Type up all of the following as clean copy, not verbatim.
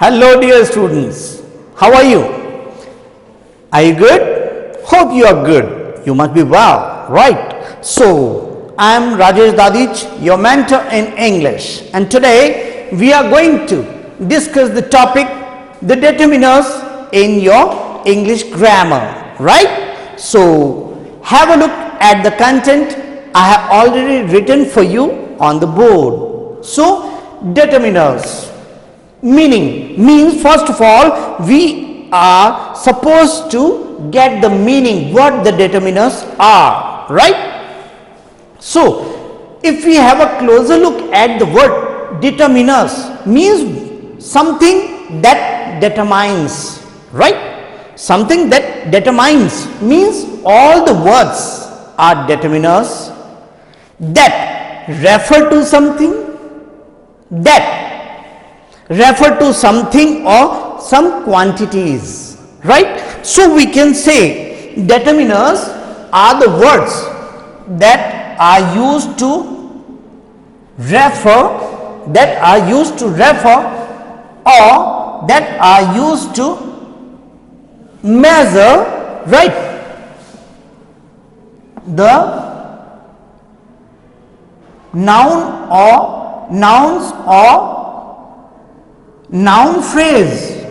Hello dear students, how are you? Are you good? Hope you are good. You must be well, right? So, I am Rajesh Dadich, your mentor in English, and today we are going to discuss the topic, the determiners in your English grammar, right? So, have a look at the content I have already written for you on the board. So, determiners. Meaning means, first of all, we are supposed to get the meaning what the determiners are, right? So, if we have a closer look at the word determiners, means something that determines, right? Something that determines means all the words are determiners that refer to something, that refer to something or some quantities, right? So we can say determiners are the words that are used to refer, or that are used to measure, right, the noun or nouns or noun phrase,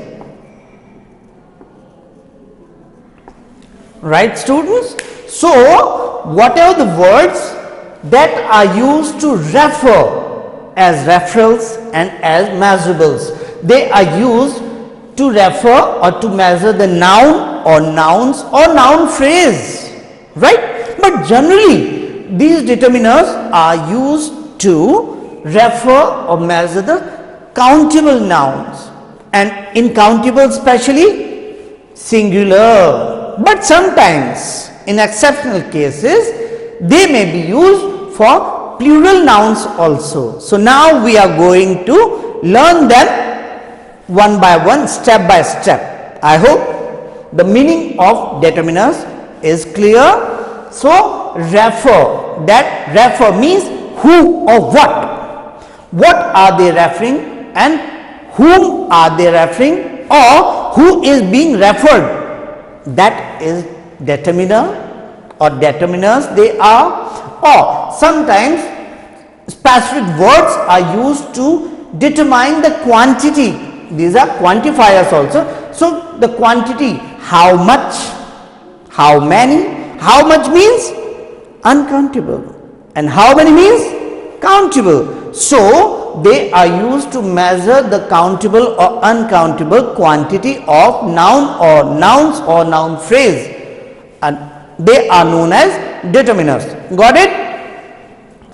right students? So, whatever the words that are used to refer as referrals and as measurables, they are used to refer or to measure the noun or nouns or noun phrase, right? But generally these determiners are used to refer or measure the countable nouns, and in countable especially singular, but sometimes in exceptional cases they may be used for plural nouns also. So now we are going to learn them one by one, step by step. I hope the meaning of determiners is clear. So refer, that refer means who or what are they referring and whom are they referring, or who is being referred, that is determiner or determiners they are. Or sometimes specific words are used to determine the quantity, these are quantifiers also. So the quantity, how much, how many, how much means uncountable and how many means countable. So they are used to measure the countable or uncountable quantity of noun or nouns or noun phrase, and they are known as determiners. Got it?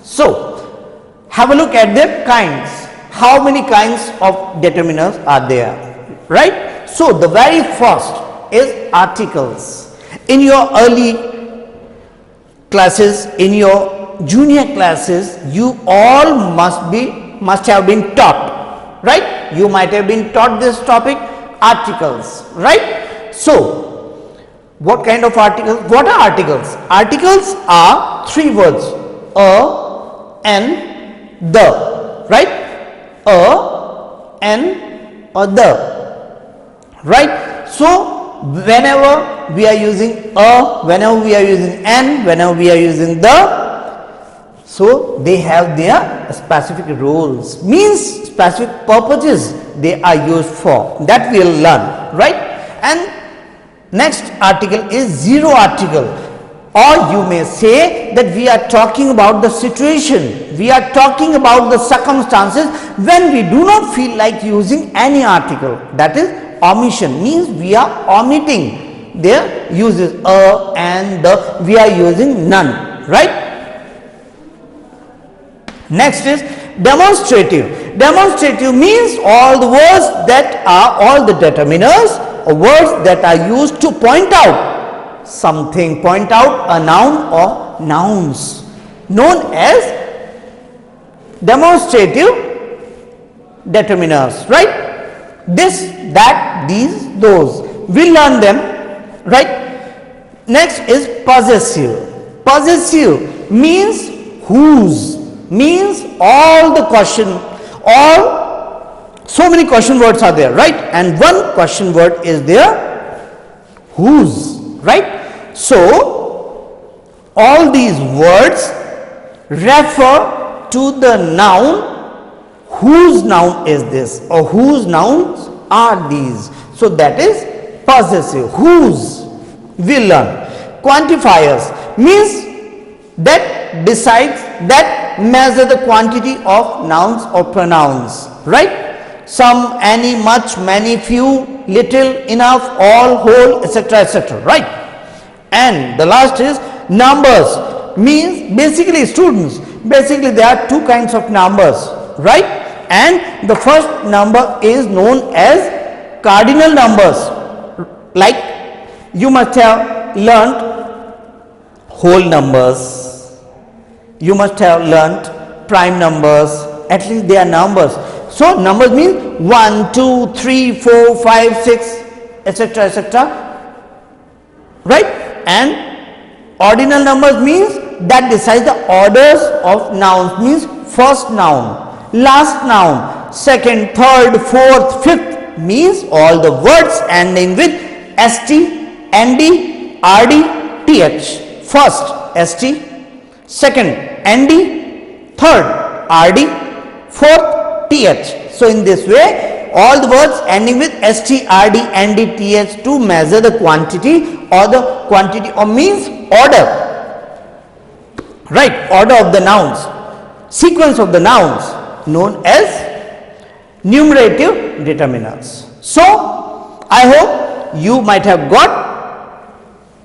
So have a look at their kinds. How many kinds of determiners are there, right? So the very first is articles. In your early classes, in your junior classes, you all must have been taught, right? You might have been taught this topic, articles, right? So what kind of articles? What are articles? Articles are three words, a, an, the, right? A, an, or the, right? So whenever we are using a, whenever we are using an, whenever we are using the, so they have their specific roles, means specific purposes they are used for, that we will learn, right? And next article is zero article, or you may say that we are talking about the situation, we are talking about the circumstances when we do not feel like using any article, that is omission, means we are omitting their uses, a and the, we are using none, right? Next is demonstrative. Demonstrative means all the words that are, all the determiners or words that are used to point out something, point out a noun or nouns, known as demonstrative determiners, right? This, that, these, those, we learn them, right? Next is possessive. Possessive means whose, means all the question, all So many question words are there, right? And one question word is there, whose, right? So all these words refer to the noun, whose noun is this or whose nouns are these. So that is possessive. Whose we learn. Quantifiers means that decides, that measure the quantity of nouns or pronouns, right? Some, any, much, many, few, little, enough, all, whole, etc., etc., right? And the last is numbers, means basically students, basically there are two kinds of numbers, right? And the first number is known as cardinal numbers, like you must have learnt whole numbers, you must have learnt prime numbers, at least they are numbers. So numbers means 1, 2, 3, 4, 5, 6, etc., etc., right? And ordinal numbers means that decides the orders of nouns, means first noun, last noun, second, third, fourth, fifth, means all the words ending with st, nd, rd, th. First st, second nd, third rd, fourth th. So in this way all the words ending with st, rd, nd, th to measure the quantity or means order, right? Order of the nouns, sequence of the nouns, known as numerative determinants. So I hope you might have got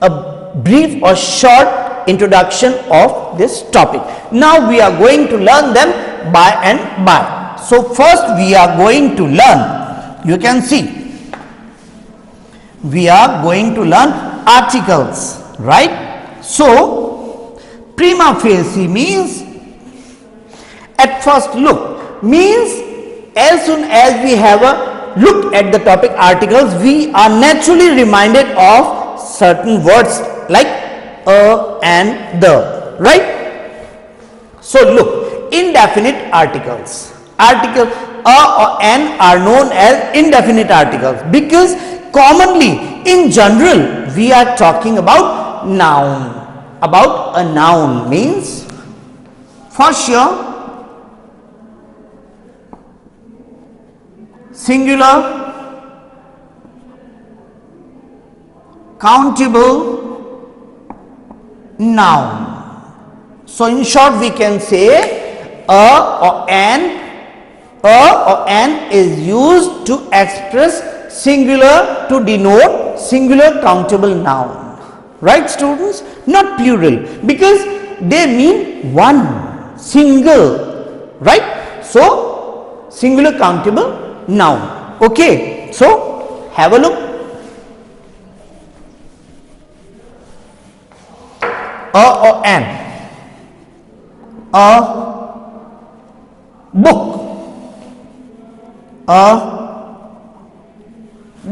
a brief or short introduction of this topic. Now we are going to learn them by and by. So first we are going to learn, you can see, we are going to learn articles, right? So prima facie means at first look, means as soon as we have a look at the topic articles, we are naturally reminded of certain words like a and the, right? So look, indefinite articles. Article a or an are known as indefinite articles because commonly in general we are talking about noun. About a noun means for sure singular, countable noun. So in short we can say a or an is used to express singular, to denote singular countable noun, right students? Not plural, because they mean one, single, right? So singular countable noun. Okay, so have a look. A or an, a book, a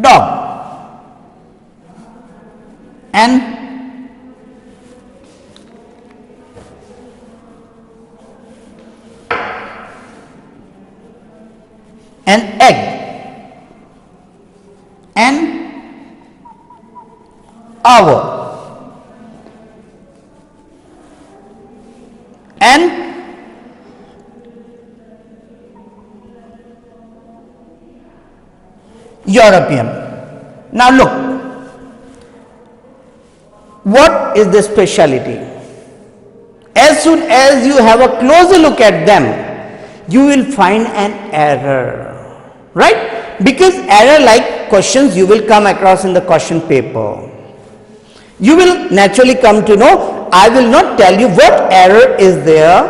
dog, an egg, an hour, an European. Now look, what is the speciality? As soon as you have a closer look at them, you will find an error, right? Because error like questions you will come across in the question paper. You will naturally come to know, I will not tell you what error is there,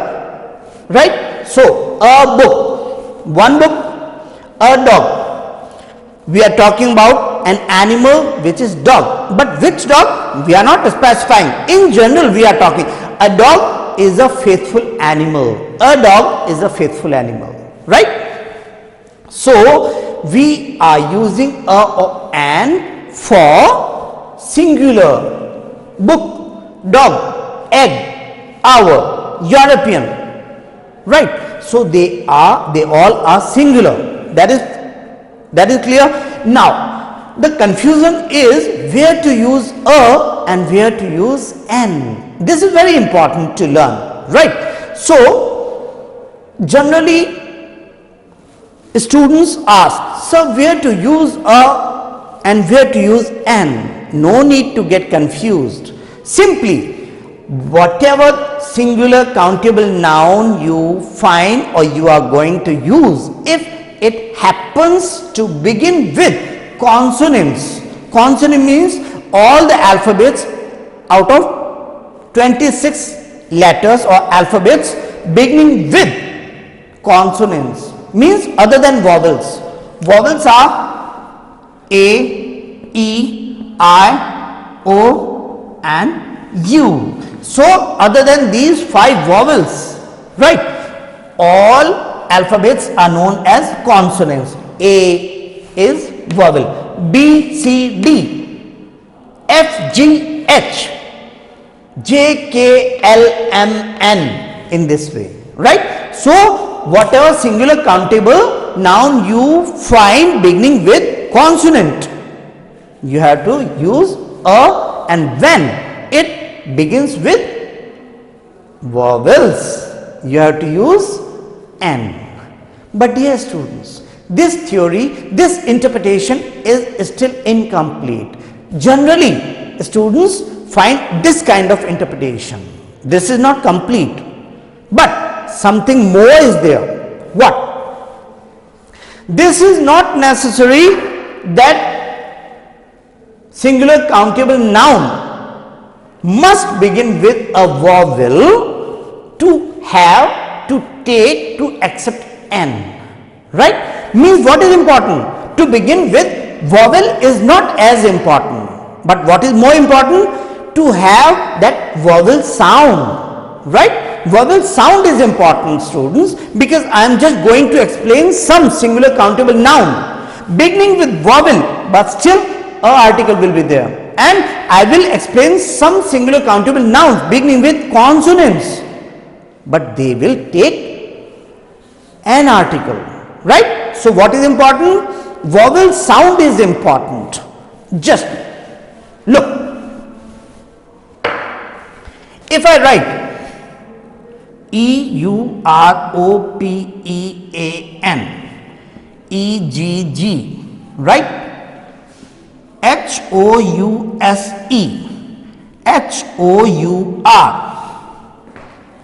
right? So a book, one book, a dog. We are talking about an animal which is dog, but which dog we are not specifying. In general we are talking, a dog is a faithful animal, a dog is a faithful animal, right? So we are using a or an for singular, book, dog, egg, hour, European, right? So they all are singular, that is That is clear. Now the confusion is where to use a and where to use an. This is very important to learn, right? So generally students ask, sir, where to use a and where to use an? No need to get confused. Simply, whatever singular countable noun you find or you are going to use, if it happens to begin with consonants. Consonant means all the alphabets out of 26 letters or alphabets beginning with consonants, means other than vowels. Vowels are A, E, I, O and U. So other than these 5 vowels, right, all alphabets are known as consonants. A is vowel, B, C, D, F, G, H, J, K, L, M, N, in this way, right. So whatever singular countable noun you find beginning with consonant, you have to use a, and when it begins with vowels, you have to use an. But dear students, this theory, this interpretation is still incomplete. Generally, students find this kind of interpretation. This is not complete, but something more is there. What? This is not necessary that singular countable noun must begin with a vowel to have, to take, to accept an, right. Means what is important? To begin with vowel is not as important, but what is more important? To have that vowel sound, right. Vowel sound is important, students, because I am just going to explain some singular countable noun beginning with vowel, but still a article will be there, and I will explain some singular countable nouns beginning with consonants, but they will take an article, right. So what is important? Vowel sound is important. Just look, if I write EUROPEAN, EGG, right, HOUSE, HOUR,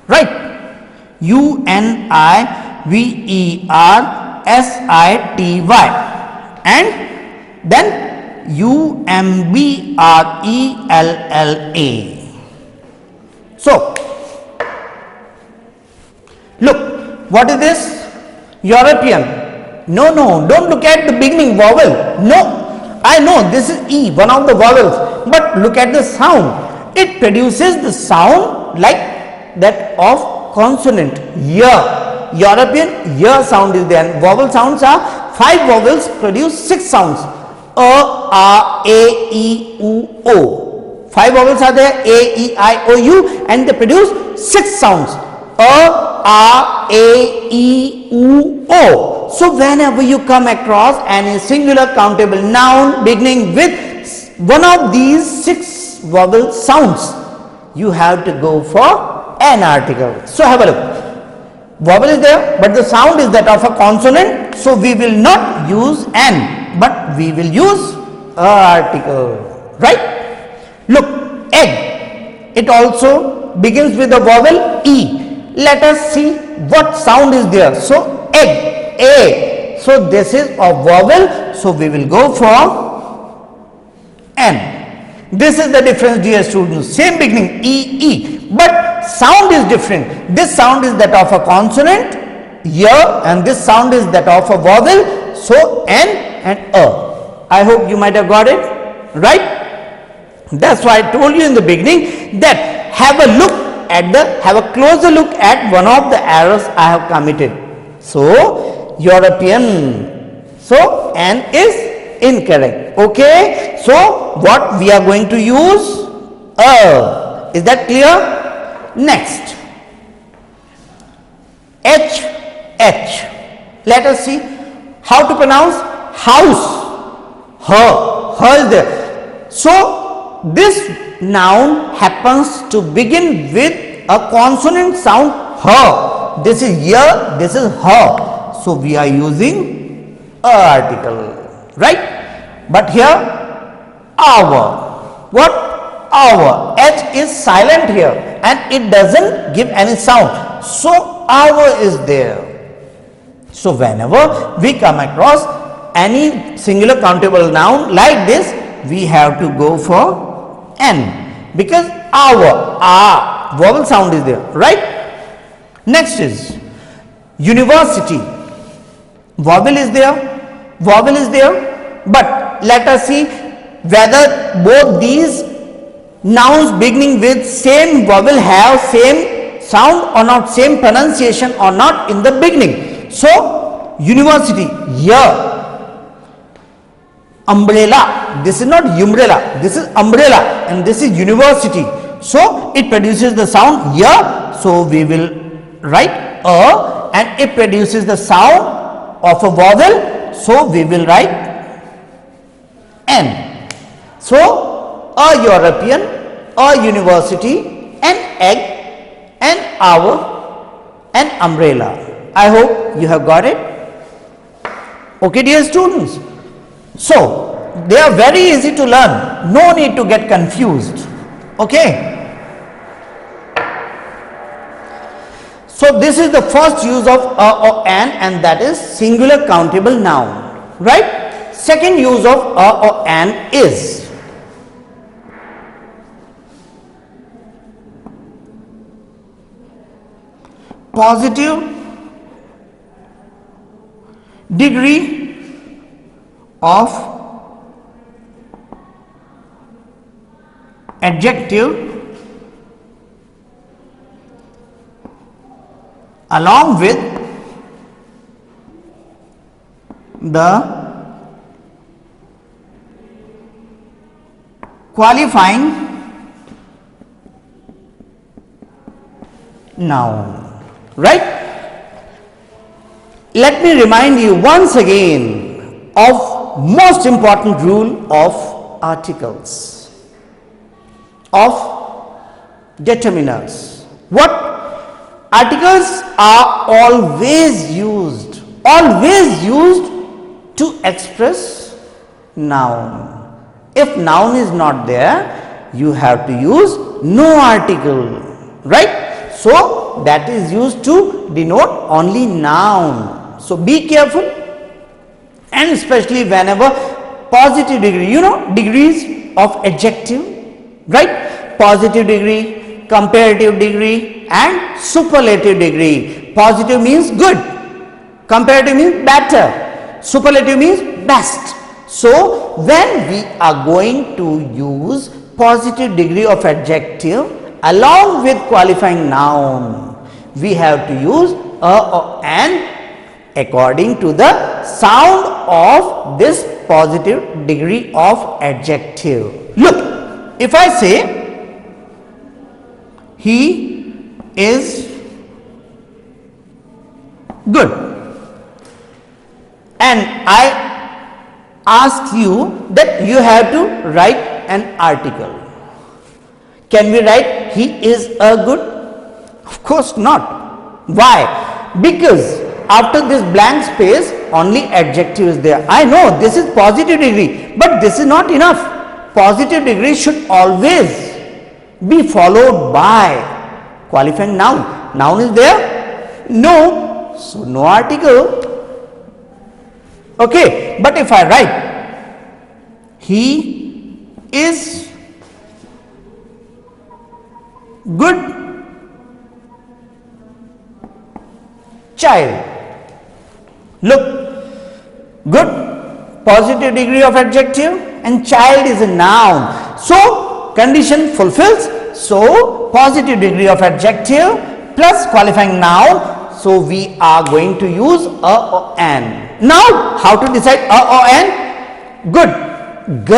right, UNIVERSITY, and then UMBRELLA. So look, what is this? European. No, don't look at the beginning vowel. No, I know this is E, one of the vowels, but look at the sound. It produces the sound like that of consonant. European, sound is there. Vowel sounds are 5 vowels produce 6 sounds. A, A, E, U, O. 5 vowels are there, A, E, I, O, U, and they produce 6 sounds. A, E, U, O. So whenever you come across any singular countable noun beginning with one of these 6 vowel sounds, you have to go for an article. So have a look. Vowel is there, but the sound is that of a consonant, so we will not use an, but we will use a article, right. Look, egg, it also begins with the vowel E. Let us see what sound is there. So egg, A, so this is a vowel, so we will go for N. This is the difference, dear students. Same beginning, E, but sound is different. This sound is that of a consonant here, and this sound is that of a vowel, so N and A. I hope you might have got it, right. That's why I told you in the beginning that have a closer look at one of the errors I have committed. So European, so N is incorrect. Okay, so what we are going to use? Is that clear? Next, H. Let us see how to pronounce house, her is there. So this noun happens to begin with a consonant sound her. This is here, this is her. So we are using a article, right? But here our, what? Our, H is silent here and it doesn't give any sound. So our is there. So whenever we come across any singular countable noun like this, we have to go for N, because our vowel sound is there, right? Next is university. Vowel is there, but let us see whether both these nouns beginning with same vowel have same sound or not, same pronunciation or not in the beginning. So university, here. Umbrella, this is not umbrella, this is umbrella, and this is university. So it produces the sound here. So we will write a, and it produces the sound of a vowel. So we will write N. So a European, a university, an egg, an hour, an umbrella. I hope you have got it. Okay, dear students. So they are very easy to learn. No need to get confused. Okay. So this is the first use of a or an, and that is singular countable noun, right? Second use of a or an is positive degree of adjective along with the qualifying noun, right? Let me remind you once again of most important rule of articles, of determiners. What? Articles are always used to express noun. If noun is not there, you have to use no article, right? So that is used to denote only noun. So be careful, and especially whenever positive degree, you know, degrees of adjective, right? Positive degree, comparative degree, and superlative degree. Positive means good, comparative means better, superlative means best. So when we are going to use positive degree of adjective along with qualifying noun, we have to use a or an according to the sound of this positive degree of adjective. Look, if I say he is good and I ask you that you have to write an article, can we write he is a good? Of course not. Why? Because after this blank space only adjective is there. I know this is positive degree, but this is not enough. Positive degree should always be followed by qualifying noun. Noun is there? No. So no article. Okay, but if I write he is good child. Look, good, positive degree of adjective, and child is a noun. So condition fulfills. So positive degree of adjective plus qualifying noun. So we are going to use a or an. Now how to decide a or an? Good, g.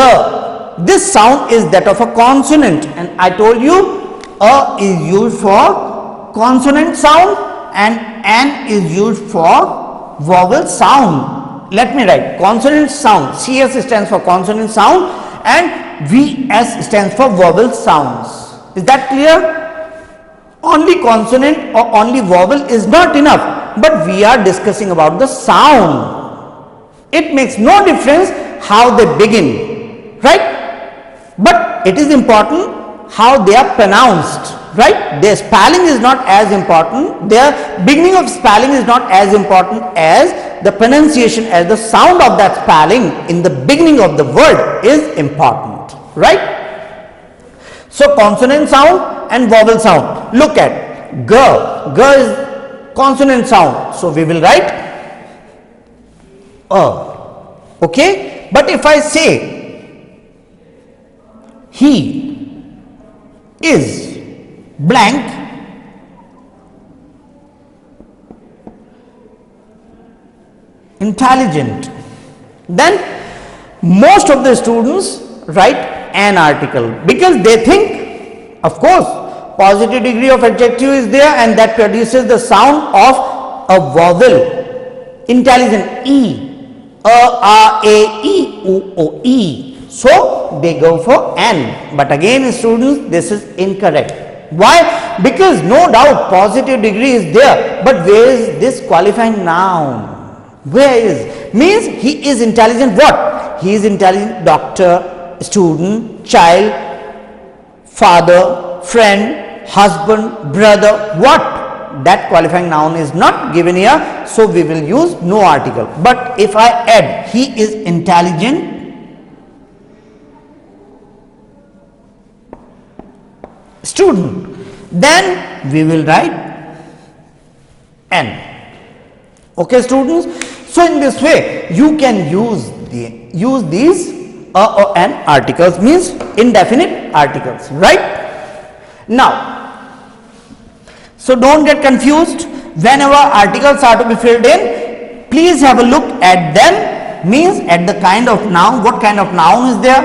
This sound is that of a consonant, and I told you a is used for consonant sound and an is used for vowel sound. let me write consonant sound. CS stands for consonant sound and VS stands for vowel sounds. Is that clear? Only consonant or only vowel is not enough, but we are discussing about the sound. It makes no difference how they begin, right? But it is important how they are pronounced, right? Their spelling is not as important, their beginning of spelling is not as important as the pronunciation, as the sound of that spelling in the beginning of the word is important, right? So consonant sound and vowel sound. Look at G. G is consonant sound, so we will write okay. But if I say he is blank, intelligent, then most of the students write an article because they think, of course, positive degree of adjective is there and that produces the sound of a vowel, intelligent, E, A, E, O, E. So they go for an. But again, students, this is incorrect. Why? Because no doubt positive degree is there, but where is this qualifying noun? Where is? Means he is intelligent what? He is intelligent doctor, student, child, father, friend, husband, brother, what? That qualifying noun is not given here, so we will use no article. But if I add he is intelligent student, then we will write an. Okay, students. So in this way, you can use these or an articles, means indefinite articles, right? Now, so don't get confused. Whenever articles are to be filled in, please have a look at them, means at the kind of noun, what kind of noun is there,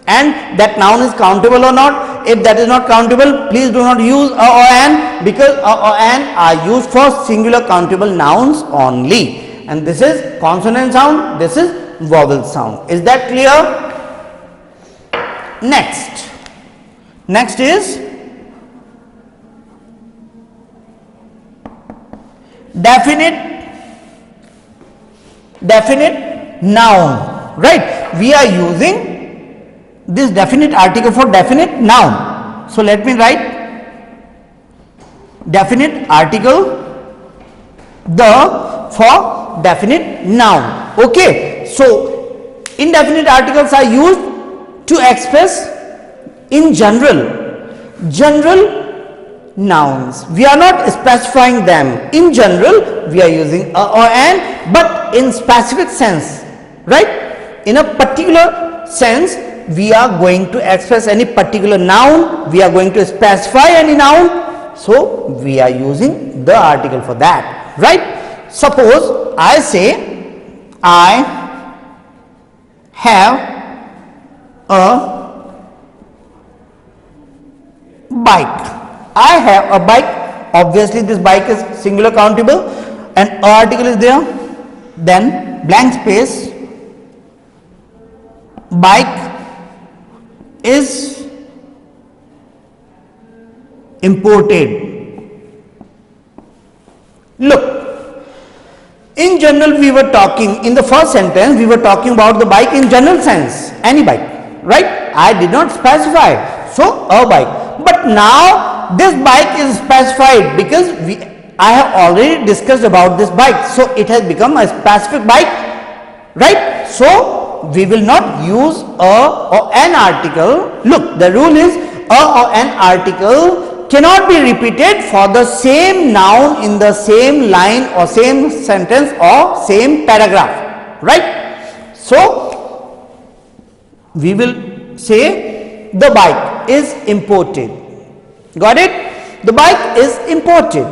and that noun is countable or not. If that is not countable, please do not use a or an, because a or an are used for singular countable nouns only. And this is consonant sound, this is vowel sound. Is that clear? Next is definite noun, right? We are using this definite article for definite noun. So let me write definite article for definite noun. Okay, so indefinite articles are used to express in general nouns. We are not specifying them. In general, we are using a or an, but in specific sense, right? In a particular sense, we are going to express any particular noun, we are going to specify any noun, so we are using the article for that, right? Suppose I say I have a bike. I have a bike. Obviously this bike is singular countable and article is there, then blank space, bike is imported. Look, in general we were talking, in the first sentence we were talking about the bike in general sense, any bike, right? I did not specify, so a bike. But now this bike is specified because I have already discussed about this bike, so it has become a specific bike, right? So we will not use a or an article. Look, the rule is a or an article cannot be repeated for the same noun in the same line or same sentence or same paragraph, right? So we will say the bike is imported. Got it? The bike is imported.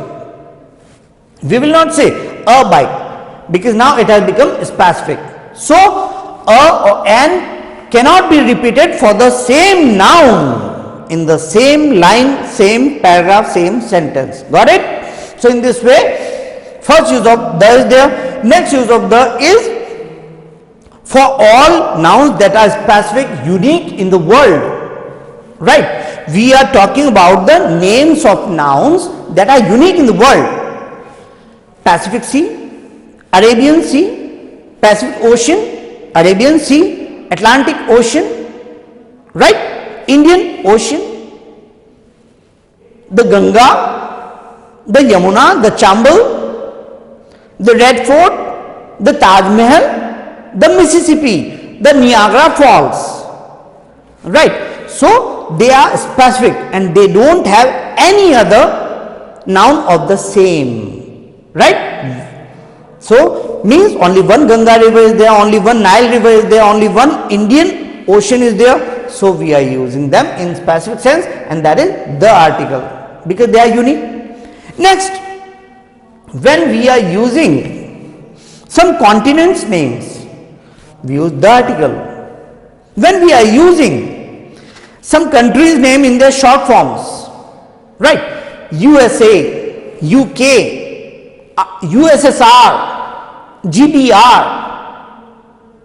We will not say a bike because now it has become specific. So a or an cannot be repeated for the same noun in the same line, same paragraph, same sentence. Got it? So in this way, First use of the is there. Next use of the is for all nouns that are specific, unique in the world. Right? We are talking about the names of nouns that are unique in the world. Pacific Sea, Arabian Sea, Pacific Ocean, Arabian Sea, Atlantic Ocean, right? Indian Ocean, the Ganga, the Yamuna, the Chambal, the Red Fort, the Taj Mahal, the Mississippi, the Niagara Falls, right? So they are specific and they don't have any other noun of the same, right? So means only one Ganga river is there, only one Nile river is there, only one Indian Ocean is there. So we are using them in specific sense, and that is the article, because they are unique. Next, when we are using some continents names, we use the article. When we are using some countries name in their short forms, right? USA, UK, USSR, GBR,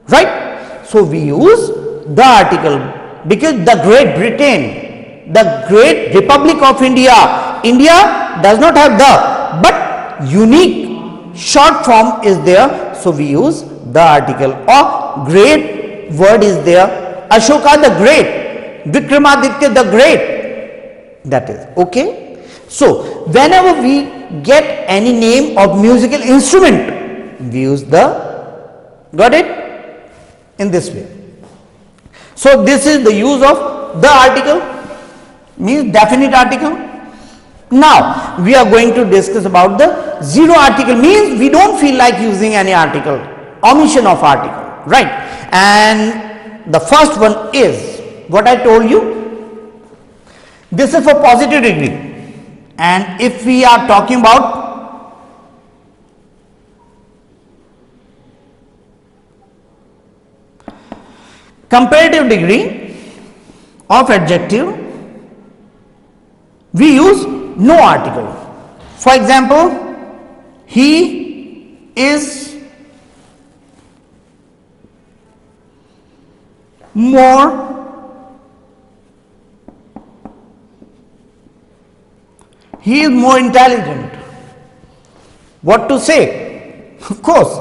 right? So we use the article, because the Great Britain, the Great Republic of India, India does not have the, but unique short form is there, so we use the article. Or great word is there, Ashoka the Great, Vikramaditya the Great, that is okay. So whenever we get any name of musical instrument, we use the, got it, in this way. So this is the use of the article, means definite article. Now we are going to discuss about the zero article, means we don't feel like using any article, omission of article, right? And the first one is what I told you. This is for positive degree, and if we are talking about comparative degree of adjective, we use no article. For example, he is more, he is more intelligent. What to say? Of course,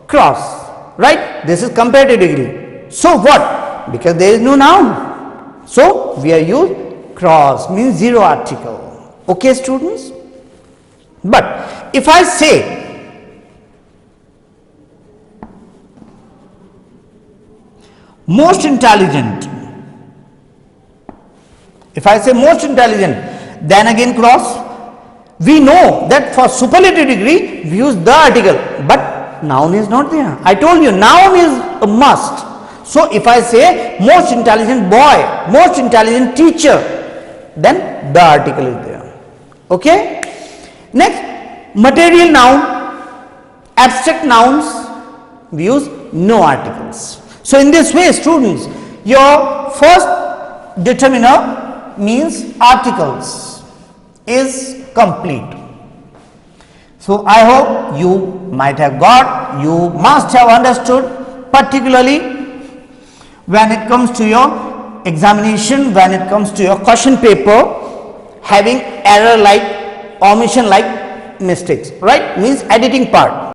cross, right? This is comparative degree. So what? Because there is no noun, so we are used cross, means zero article. Okay, students? But if I say most intelligent, if I say most intelligent, then again cross. We know that for superlative degree we use the article, but noun is not there. I told you noun is a must. So if I say most intelligent boy, most intelligent teacher, then the article is there. Okay? Next, material noun, abstract nouns, we use no articles. So in this way, students, your first determiner means articles is complete. So I hope you might have got, you must have understood, particularly when it comes to your examination, when it comes to your question paper, having error like, omission like mistakes, right? Means editing part.